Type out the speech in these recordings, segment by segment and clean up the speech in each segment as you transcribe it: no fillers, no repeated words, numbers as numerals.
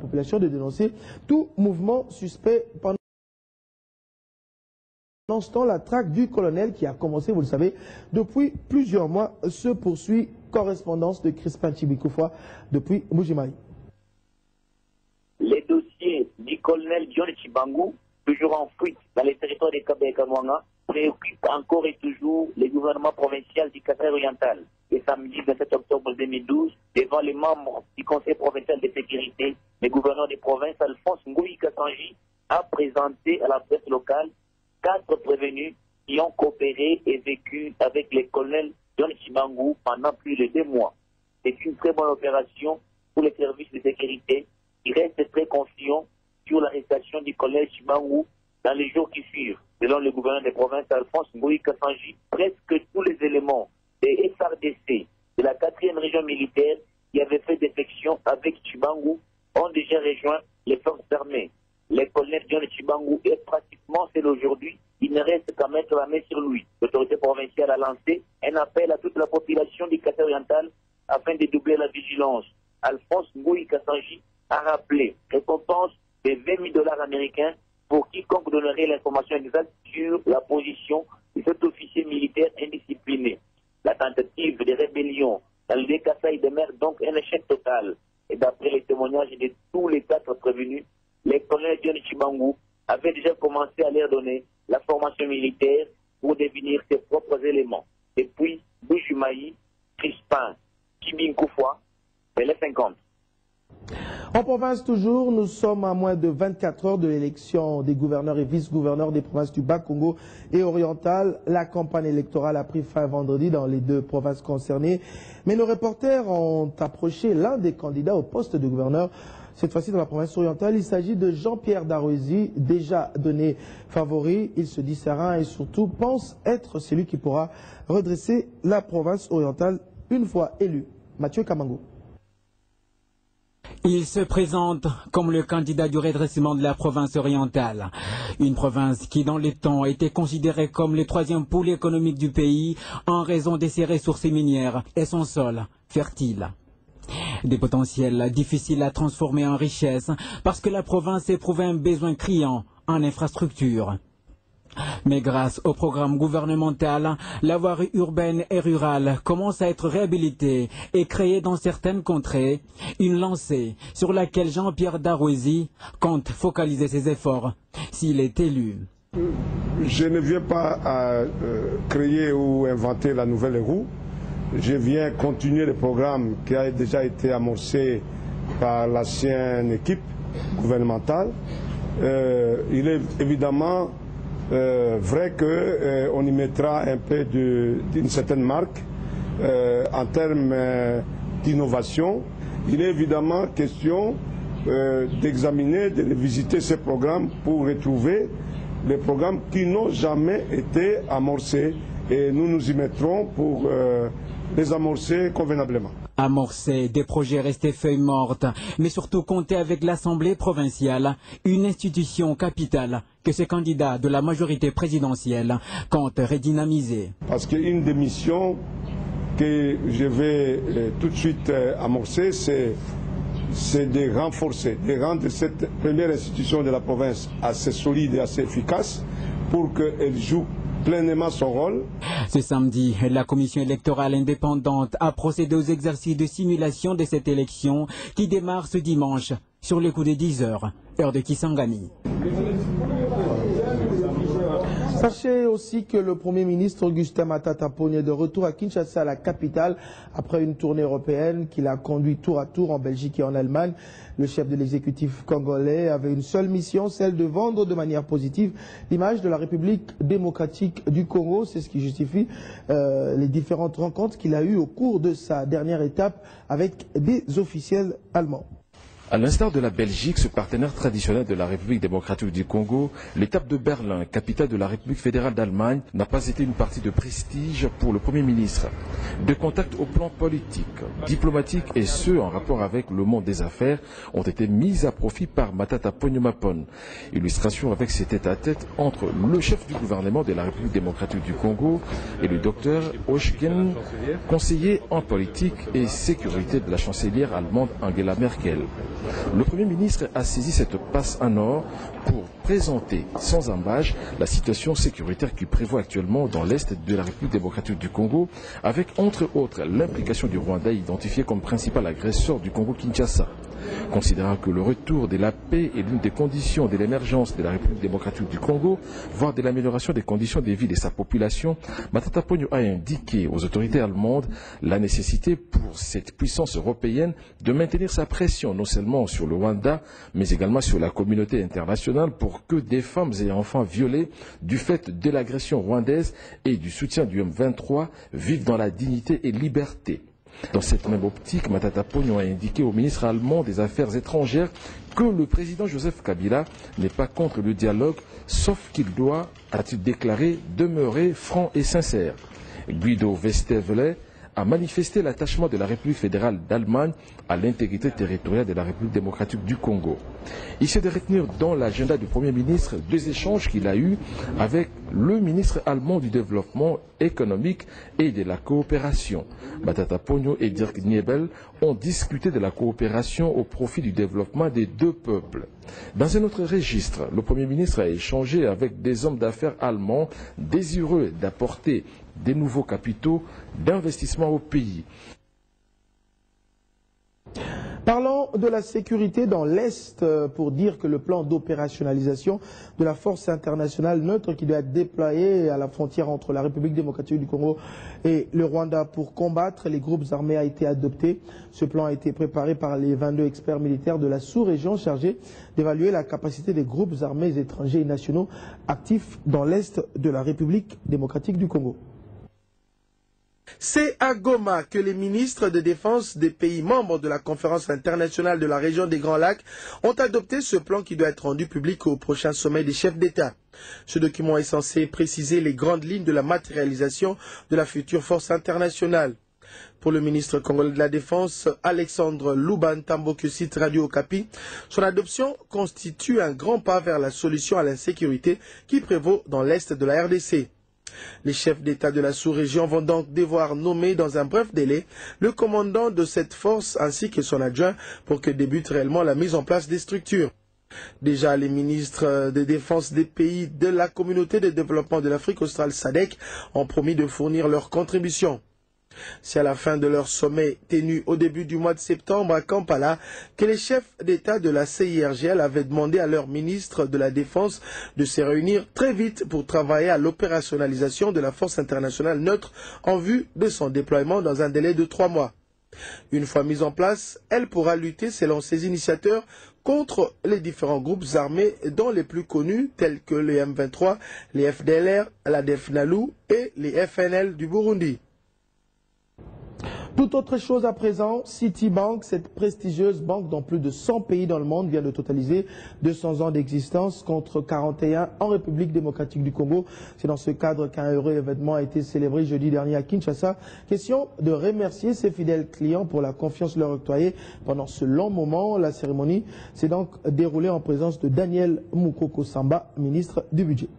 population de dénoncer tout mouvement suspect. Pendant ce temps, la traque du colonel qui a commencé, vous le savez, depuis plusieurs mois se poursuit. Correspondance de Crispin Tchibikoufwa depuis Mbujimayi. Les dossiers du colonel John Tchibangu, toujours en fuite dans les territoires de Kabe et Kamwanga, préoccupent encore et toujours les gouvernements provinciaux du Kasai oriental. Et samedi 27 octobre 2012, devant les membres du Conseil provincial de sécurité, le gouverneur des provinces, Alphonse Ngoui Kassanji, a présenté à la presse locale 4 prévenus qui ont coopéré et vécu avec les colonels John Tchibangu pendant plus de 2 mois. C'est une très bonne opération pour les services de sécurité qui restent très confiants sur l'arrestation du colonel Tchibangu dans les jours qui suivent. Selon le gouverneur des provinces, Alphonse Ngoui Kassanji, presque tous les éléments des FRDC de la 4e région militaire qui avaient fait défection avec Tchibangu ont déjà rejoint les forces armées. Le colonel John Tchibangu est pratiquement seul aujourd'hui. Il ne reste qu'à mettre la main sur lui. L'autorité provinciale a lancé un appel à toute la population du Kasai oriental afin de doubler la vigilance. Alphonse Ngoui Kassanji a rappelé récompense de $20 000 américains pour quiconque donnerait l'information exacte sur la position de cet officier militaire indiscipliné. La tentative de rébellion dans le Kasai demeure donc un échec total. Et d'après les témoignages de tous les 4 prévenus, les colonels John Tchibangu avaient déjà commencé à leur donner la formation militaire pour devenir ses propres éléments. Depuis Mbujimayi, Crispin Tchibikoufwa, Télé 50. En province toujours, nous sommes à moins de 24 heures de l'élection des gouverneurs et vice-gouverneurs des provinces du Bas-Congo et oriental. La campagne électorale a pris fin vendredi dans les 2 provinces concernées. Mais nos reporters ont approché l'un des candidats au poste de gouverneur. Cette fois-ci dans la province orientale, il s'agit de Jean-Pierre Darouézi, déjà donné favori. Il se dit serein et surtout pense être celui qui pourra redresser la province orientale une fois élu. Mathieu Kamango. Il se présente comme le candidat du redressement de la province orientale. Une province qui, dans les temps, était considérée comme le 3e pôle économique du pays en raison de ses ressources minières et son sol fertile. Des potentiels difficiles à transformer en richesse parce que la province éprouvait un besoin criant en infrastructures. Mais grâce au programme gouvernemental, la voirie urbaine et rurale commence à être réhabilitée et créée dans certaines contrées, une lancée sur laquelle Jean-Pierre Darouézi compte focaliser ses efforts s'il est élu. Je ne viens pas à créer ou inventer la nouvelle roue. Je viens continuer le programme qui a déjà été amorcé par l'ancienne équipe gouvernementale. Il est évidemment vrai qu'on y mettra un peu d'une certaine marque en termes d'innovation. Il est évidemment question d'examiner, de visiter ces programmes pour retrouver les programmes qui n'ont jamais été amorcés et nous nous y mettrons pour les amorcer convenablement. Amorcer des projets restés feuilles mortes, mais surtout compter avec l'Assemblée provinciale, une institution capitale que ces candidats de la majorité présidentielle comptent redynamiser. Parce qu'une des missions que je vais tout de suite amorcer, c'est de renforcer, de rendre cette première institution de la province assez solide et assez efficace pour qu'elle joue pleinement son rôle. Ce samedi, la commission électorale indépendante a procédé aux exercices de simulation de cette élection qui démarre ce dimanche sur les coups de 10 heures, heure de Kisangani. Sachez aussi que le Premier ministre Augustin Matata Ponyo est de retour à Kinshasa, la capitale, après une tournée européenne qu'il a conduit tour à tour en Belgique et en Allemagne. Le chef de l'exécutif congolais avait une seule mission, celle de vendre de manière positive l'image de la République démocratique du Congo. C'est ce qui justifie les différentes rencontres qu'il a eues au cours de sa dernière étape avec des officiels allemands. À l'instar de la Belgique, ce partenaire traditionnel de la République démocratique du Congo, l'étape de Berlin, capitale de la République fédérale d'Allemagne, n'a pas été une partie de prestige pour le Premier ministre. Des contacts au plan politique, diplomatique et ceux en rapport avec le monde des affaires ont été mis à profit par Matata Ponyo Mapon. Illustration avec ses tête-à-tête entre le chef du gouvernement de la République démocratique du Congo et le docteur Oshgen, conseiller en politique et sécurité de la chancelière allemande Angela Merkel. Le Premier ministre a saisi cette passe en or pour présenter sans embâche la situation sécuritaire qui prévaut actuellement dans l'Est de la République démocratique du Congo, avec entre autres l'implication du Rwanda identifié comme principal agresseur du Congo-Kinshasa. Considérant que le retour de la paix est l'une des conditions de l'émergence de la République démocratique du Congo, voire de l'amélioration des conditions de vie de sa population, Matata Ponyo a indiqué aux autorités allemandes la nécessité pour cette puissance européenne de maintenir sa pression non seulement sur le Rwanda, mais également sur la communauté internationale pour que des femmes et enfants violés du fait de l'agression rwandaise et du soutien du M23 vivent dans la dignité et liberté. Dans cette même optique, Matata Ponyo a indiqué au ministre allemand des Affaires étrangères que le président Joseph Kabila n'est pas contre le dialogue, sauf qu'il doit, a-t-il déclaré, demeurer franc et sincère. Guido Westerwelle a manifesté l'attachement de la République fédérale d'Allemagne à l'intégrité territoriale de la République démocratique du Congo. Il s'est de retenir dans l'agenda du Premier ministre deux échanges qu'il a eus avec le ministre allemand du développement économique et de la coopération. Matata Ponyo et Dirk Niebel ont discuté de la coopération au profit du développement des deux peuples. Dans un autre registre, le Premier ministre a échangé avec des hommes d'affaires allemands désireux d'apporter des nouveaux capitaux d'investissement au pays. Parlons de la sécurité dans l'Est pour dire que le plan d'opérationnalisation de la force internationale neutre qui doit être déployée à la frontière entre la République démocratique du Congo et le Rwanda pour combattre les groupes armés a été adopté. Ce plan a été préparé par les 22 experts militaires de la sous-région chargés d'évaluer la capacité des groupes armés étrangers et nationaux actifs dans l'Est de la République démocratique du Congo. C'est à Goma que les ministres de défense des pays membres de la conférence internationale de la région des Grands Lacs ont adopté ce plan qui doit être rendu public au prochain sommet des chefs d'État. Ce document est censé préciser les grandes lignes de la matérialisation de la future force internationale. Pour le ministre congolais de la Défense, Alexandre Lubantambo, que cite Radio Okapi, son adoption constitue un grand pas vers la solution à l'insécurité qui prévaut dans l'Est de la RDC. Les chefs d'État de la sous-région vont donc devoir nommer dans un bref délai le commandant de cette force ainsi que son adjoint pour que débute réellement la mise en place des structures. Déjà, les ministres de défense des pays de la communauté de développement de l'Afrique australe SADC ont promis de fournir leur contribution. C'est à la fin de leur sommet tenu au début du mois de septembre à Kampala que les chefs d'État de la CIRGL avaient demandé à leur ministre de la Défense de se réunir très vite pour travailler à l'opérationnalisation de la force internationale neutre en vue de son déploiement dans un délai de 3 mois. Une fois mise en place, elle pourra lutter, selon ses initiateurs, contre les différents groupes armés dont les plus connus tels que les M23, les FDLR, la DEF-NALU et les FNL du Burundi. Toute autre chose à présent, Citibank, cette prestigieuse banque dans plus de 100 pays dans le monde, vient de totaliser 200 ans d'existence contre 41 en République démocratique du Congo. C'est dans ce cadre qu'un heureux événement a été célébré jeudi dernier à Kinshasa. Question de remercier ses fidèles clients pour la confiance leur octroyée pendant ce long moment. La cérémonie s'est donc déroulée en présence de Daniel Mukoko Samba, ministre du Budget.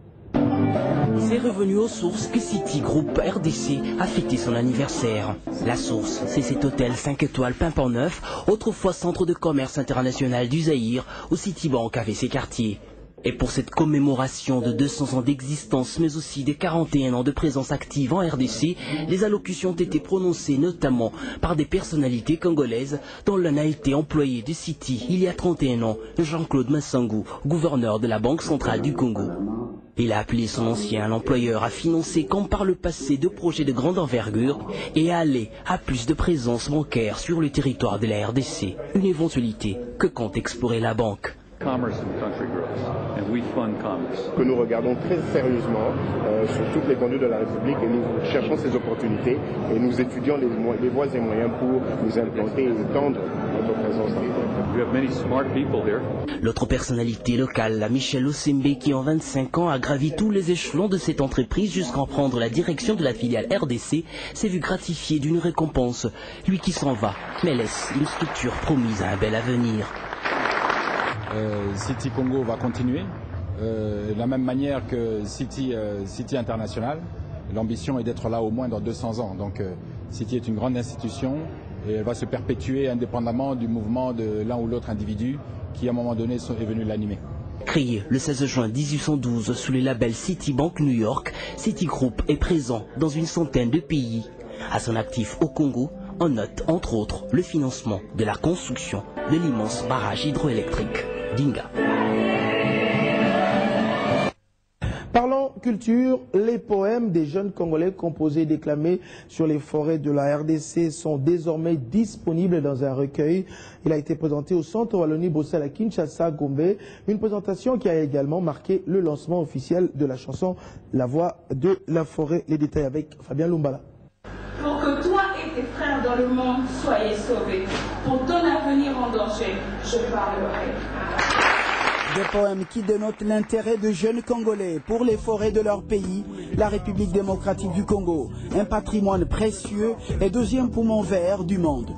C'est revenu aux sources que Citigroup RDC a fêté son anniversaire. La source, c'est cet hôtel 5 étoiles Pimpant Neuf, autrefois centre de commerce international du Zaïre, où Citibank avait ses quartiers. Et pour cette commémoration de 200 ans d'existence, mais aussi des 41 ans de présence active en RDC, les allocutions ont été prononcées notamment par des personnalités congolaises, dont l'un a été employé de Citi il y a 31 ans, Jean-Claude Massangou, gouverneur de la Banque centrale du Congo. Il a appelé son ancien employeur à financer comme par le passé de projets de grande envergure et à aller à plus de présence bancaire sur le territoire de la RDC, une éventualité que compte explorer la banque. Que nous regardons très sérieusement sur toute l'étendue de la République et nous cherchons ces opportunités et nous étudions les voies et moyens pour nous implanter et étendre notre présence. L'autre personnalité locale, Michel Osembe, qui en 25 ans a gravi tous les échelons de cette entreprise jusqu'en prendre la direction de la filiale RDC, s'est vu gratifié d'une récompense. Lui qui s'en va, mais laisse une structure promise à un bel avenir. Citi Congo va continuer, de la même manière que Citi International. L'ambition est d'être là au moins dans 200 ans. Donc Citi est une grande institution et elle va se perpétuer indépendamment du mouvement de l'un ou l'autre individu qui à un moment donné est venu l'animer. Créé le 16 juin 1812 sous le label Citibank New York, Citigroup est présent dans une centaine de pays. À son actif au Congo, on note entre autres le financement de la construction de l'immense barrage hydroélectrique d'Inga. Parlons culture, les poèmes des jeunes Congolais composés et déclamés sur les forêts de la RDC sont désormais disponibles dans un recueil. Il a été présenté au Centre Wallonie-Bruxelles à Kinshasa, Gombe, une présentation qui a également marqué le lancement officiel de la chanson La Voix de la Forêt. Les détails avec Fabien Lumbala. Pour que toi et tes frères dans le monde soyez sauvés, pour ton avenir en danger, je parlerai. Des poèmes qui dénotent l'intérêt de jeunes Congolais pour les forêts de leur pays, la République démocratique du Congo, un patrimoine précieux et deuxième poumon vert du monde.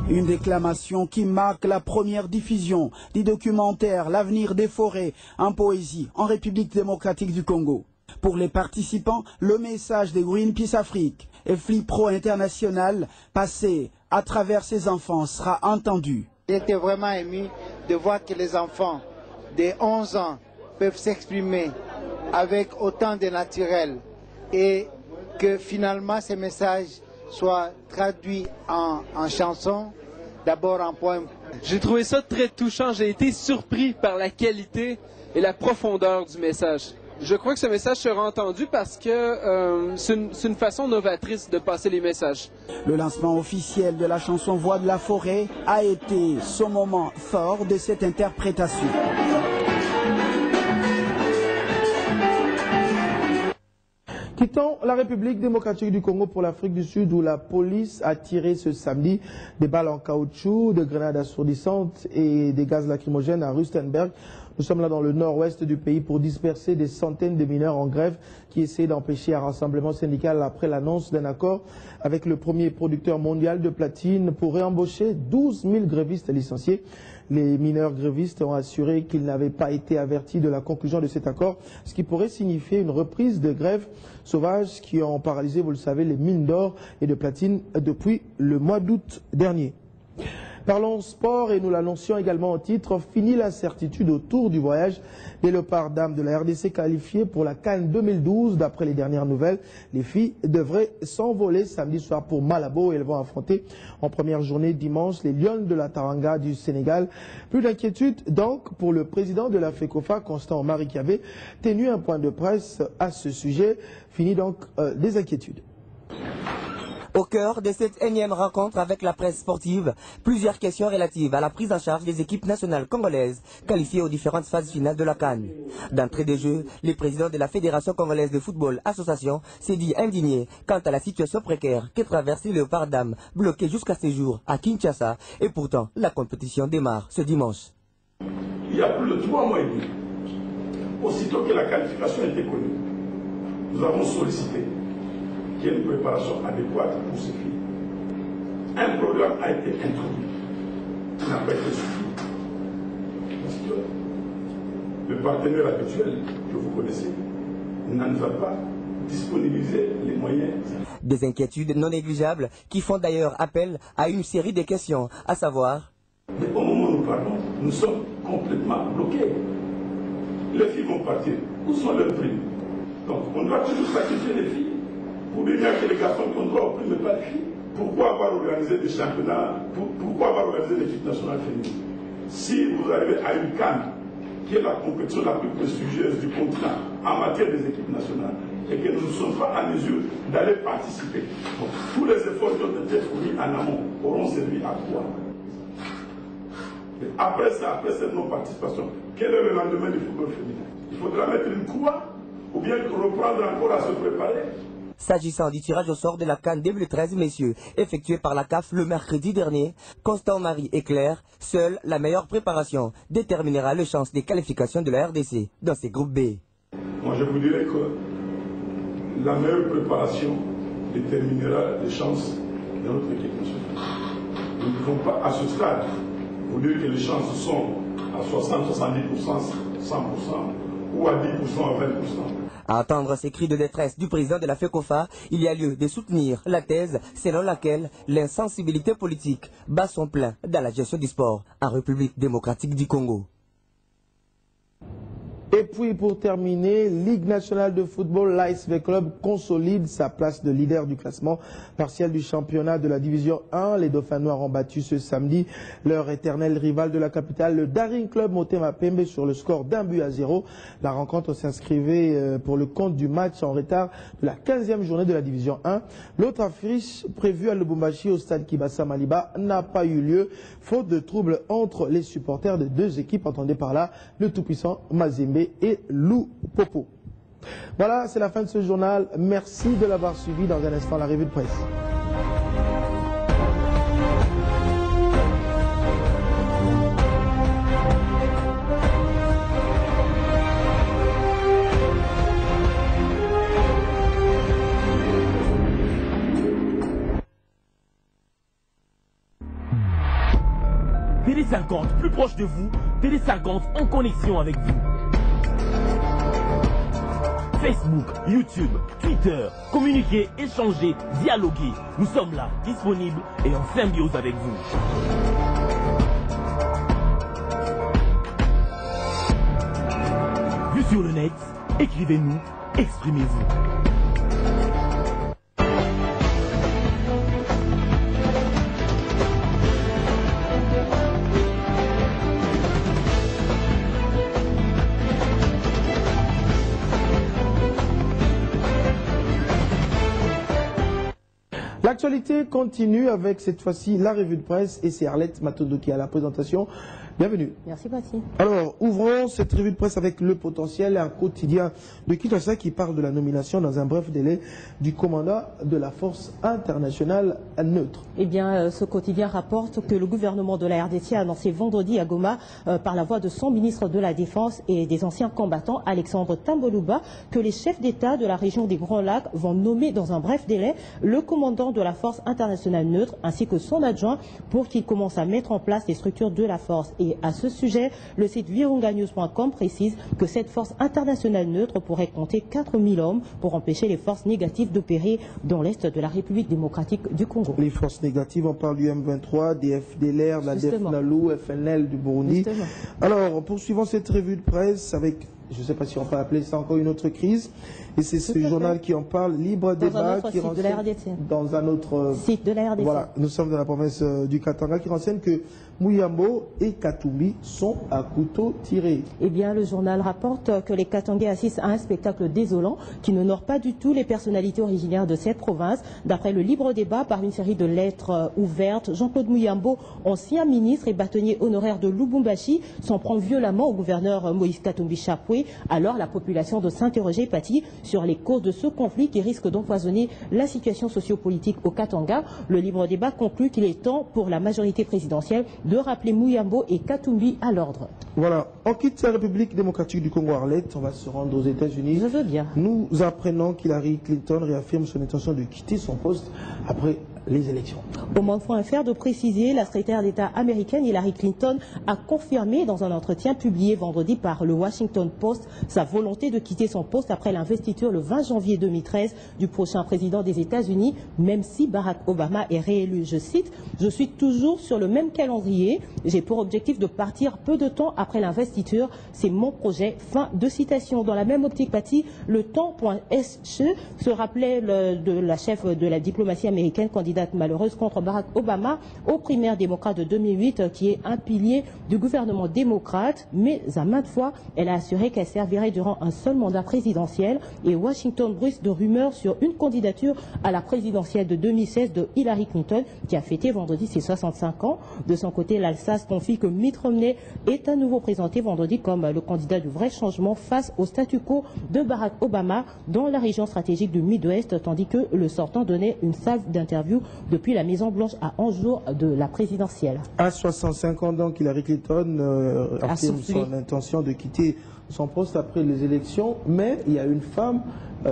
Une déclamation qui marque la première diffusion du documentaire L'avenir des forêts en poésie en République démocratique du Congo. Pour les participants, le message de Greenpeace Afrique et FliPro International passé à travers ces enfants sera entendu. J'étais vraiment ému de voir que les enfants de 11 ans peuvent s'exprimer avec autant de naturel et que finalement ces messages soient traduits en chansons, d'abord en poèmes. J'ai trouvé ça très touchant, j'ai été surpris par la qualité et la profondeur du message. Je crois que ce message sera entendu parce que c'est une façon novatrice de passer les messages. Le lancement officiel de la chanson Voix de la forêt a été ce moment fort de cette interprétation. Quittons la République démocratique du Congo pour l'Afrique du Sud où la police a tiré ce samedi des balles en caoutchouc, de grenades assourdissantes et des gaz lacrymogènes à Rustenburg. Nous sommes là dans le nord-ouest du pays pour disperser des centaines de mineurs en grève qui essaient d'empêcher un rassemblement syndical après l'annonce d'un accord avec le premier producteur mondial de platine pour réembaucher 12 000 grévistes licenciés. Les mineurs grévistes ont assuré qu'ils n'avaient pas été avertis de la conclusion de cet accord, ce qui pourrait signifier une reprise de grèves sauvages qui ont paralysé, vous le savez, les mines d'or et de platine depuis le mois d'août dernier. Parlons sport et nous l'annoncions également au titre. Fini l'incertitude autour du voyage des Léopards dames de la RDC qualifiées pour la CAN 2012. D'après les dernières nouvelles, les filles devraient s'envoler samedi soir pour Malabo et elles vont affronter en première journée dimanche les Lions de la Taranga du Sénégal. Plus d'inquiétude donc pour le président de la FECOFA, Constant Marikiavé, tenu un point de presse à ce sujet. Fini donc des inquiétudes. Au cœur de cette énième rencontre avec la presse sportive, plusieurs questions relatives à la prise en charge des équipes nationales congolaises qualifiées aux différentes phases finales de la CAN. D'entrée de jeu, le président de la Fédération congolaise de football association s'est dit indigné quant à la situation précaire que traversent les Léopards dames bloqués jusqu'à ce jour à Kinshasa et pourtant la compétition démarre ce dimanche. Il y a plus de 3 mois et demi, aussitôt que la qualification était connue, nous avons sollicité qu'il y ait une préparation adéquate pour ces filles. Un programme a été introduit qui n'a pas été suivi. Parce que le partenaire habituel que vous connaissez ne nous a pas disponibilisé les moyens. Des inquiétudes non négligeables qui font d'ailleurs appel à une série de questions, à savoir... Mais au moment où nous parlons, nous sommes complètement bloqués. Les filles vont partir. Où sont leurs primes? Donc on doit toujours sacrifier les filles. Pour bien que les garçons qu'on doit opprimer pas les filles. Pourquoi avoir organisé des championnats? Pourquoi avoir organisé l'équipe nationale féminine? Si vous arrivez à une CAN, qui est la compétition la plus prestigieuse du continent en matière des équipes nationales, et que nous ne sommes pas en mesure d'aller participer, donc, tous les efforts qui ont été fournis en amont auront servi à quoi? Et après ça, après cette non-participation, quel est le lendemain du football féminin? Il faudra mettre une croix ou bien reprendre encore à se préparer. S'agissant du tirage au sort de la CAN 2013, messieurs, effectué par la CAF le mercredi dernier, Constant Marie est clair, seule la meilleure préparation déterminera les chances des qualifications de la RDC dans ces groupes B. Moi je vous dirais que la meilleure préparation déterminera les chances de notre équipe nationale. Nous ne pouvons pas à ce stade vous dire que les chances sont à 60, 70%, 100% ou à 10%, à 20%. À entendre ces cris de détresse du président de la FECOFA, il y a lieu de soutenir la thèse selon laquelle l'insensibilité politique bat son plein dans la gestion du sport en République démocratique du Congo. Et puis pour terminer, Ligue nationale de football, l'ASV Club consolide sa place de leader du classement partiel du championnat de la division 1. Les Dauphins Noirs ont battu ce samedi leur éternel rival de la capitale, le Daring Club Motema Pembe, sur le score d'1-0. La rencontre s'inscrivait pour le compte du match en retard de la 15e journée de la division 1. L'autre affiche prévue à Lubumbashi au stade Kibasa Maliba n'a pas eu lieu, faute de troubles entre les supporters de deux équipes, entendez par là le tout-puissant Mazembe et Lou Popo. Voilà, c'est la fin de ce journal. Merci de l'avoir suivi. Dans un instant, la revue de presse. Télé50, plus proche de vous, Télé50 en connexion avec vous. Facebook, YouTube, Twitter, communiquer, échanger, dialoguer. Nous sommes là, disponibles et en symbiose avec vous. Vu sur le net, écrivez-nous, exprimez-vous. L'actualité continue avec cette fois-ci la revue de presse et c'est Arlette Matondo qui a la présentation. Bienvenue. Merci Paty. Alors, ouvrons cette revue de presse avec Le Potentiel, un quotidien de Kinshasa qui parle de la nomination dans un bref délai du commandant de la force internationale neutre. Eh bien, ce quotidien rapporte que le gouvernement de la RDC a annoncé vendredi à Goma, par la voix de son ministre de la Défense et des anciens combattants, Alexandre Tamboluba, que les chefs d'État de la région des Grands Lacs vont nommer dans un bref délai le commandant de la force internationale neutre ainsi que son adjoint pour qu'il commence à mettre en place les structures de la force. Et à ce sujet, le site virunganews.com précise que cette force internationale neutre pourrait compter 4000 hommes pour empêcher les forces négatives d'opérer dans l'est de la République démocratique du Congo. Les forces négatives, on parle du M23, des FDLR, de la DEF-NALU, FNL du Burundi. Justement. Alors, poursuivons cette revue de presse avec, je ne sais pas si on peut appeler ça encore une autre crise, et c'est ce journal qui en parle, Libre Débat, qui renseigne dans un autre site de la RDC. Voilà, nous sommes dans la province du Katanga, qui renseigne que Muyambo et Katumbi sont à couteau tiré. Eh bien, le journal rapporte que les Katangais assistent à un spectacle désolant qui n'honore pas du tout les personnalités originaires de cette province. D'après le Libre Débat, par une série de lettres ouvertes, Jean-Claude Muyambo, ancien ministre et bâtonnier honoraire de Lubumbashi, s'en prend violemment au gouverneur Moïse Katumbi Chapwe. Alors, la population doit s'interroger, Paty, sur les causes de ce conflit qui risque d'empoisonner la situation sociopolitique au Katanga. Le Libre Débat conclut qu'il est temps pour la majorité présidentielle de rappeler Muyambo et Katumbi à l'ordre. Voilà, on quitte la République démocratique du Congo, Arlette, on va se rendre aux États-Unis. Je veux bien. Nous apprenons qu'Hillary Clinton réaffirme son intention de quitter son poste après les élections. Au Monde.fr de préciser, la secrétaire d'État américaine Hillary Clinton a confirmé dans un entretien publié vendredi par le Washington Post sa volonté de quitter son poste après l'investiture le 20 janvier 2013 du prochain président des États-Unis, même si Barack Obama est réélu. Je cite, « Je suis toujours sur le même calendrier. J'ai pour objectif de partir peu de temps après l'investiture. C'est mon projet. » Fin de citation. Dans la même optique, Paty, le temps.SE se rappelait de la chef de la diplomatie américaine, candidate malheureuse contre Barack Obama aux primaires démocrates de 2008, qui est un pilier du gouvernement démocrate, mais à maintes fois, elle a assuré qu'elle servirait durant un seul mandat présidentiel. Et Washington bruisse de rumeurs sur une candidature à la présidentielle de 2016 de Hillary Clinton, qui a fêté vendredi ses 65 ans. De son côté, l'Alsace confie que Mitt Romney est à nouveau présenté vendredi comme le candidat du vrai changement face au statu quo de Barack Obama dans la région stratégique du Midwest, tandis que le sortant donnait une salve d'interviews depuis la Maison-Blanche à 11 jours de la présidentielle. À 65 ans, donc, Hillary Clinton affirme son intention de quitter son poste après les élections, mais il y a une femme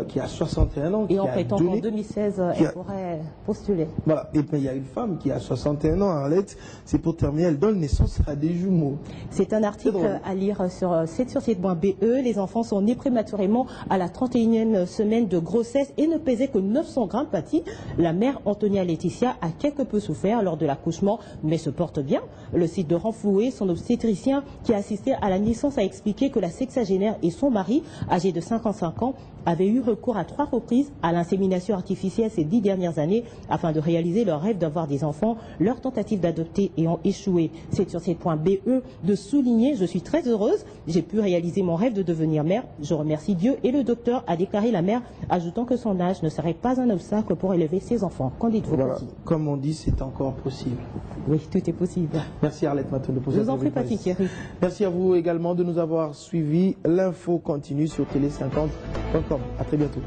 qui a 61 ans. Et on prétend qu'en 2016, elle pourrait postuler. Voilà, et puis il y a une femme qui a 61 ans, Arlette, c'est pour terminer, elle donne naissance à des jumeaux. C'est un article à lire sur 7sur7.be. Les enfants sont nés prématurément à la 31e semaine de grossesse et ne pesaient que 900 grammes pâtis. La mère Antonia Laetitia a quelque peu souffert lors de l'accouchement, mais se porte bien. Le site de Renfloué, son obstétricien qui a assisté à la naissance, a expliqué que la sexagénaire et son mari, âgé de 55 ans, avaient eu recours à 3 reprises à l'insémination artificielle ces 10 dernières années afin de réaliser leur rêve d'avoir des enfants. Leurs tentatives d'adopter ayant échoué. C'est sur cette.be de souligner: je suis très heureuse, j'ai pu réaliser mon rêve de devenir mère. Je remercie Dieu et le docteur, a déclaré la mère, ajoutant que son âge ne serait pas un obstacle pour élever ses enfants. Qu'en dites-vous? Voilà. Comme on dit, c'est encore possible. Oui, tout est possible. Merci Arlette Maton de poser. Je vous en prie, Patrick Thierry. Merci à vous également de nous avoir suivis. L'info continue sur télé50.com. À très bientôt.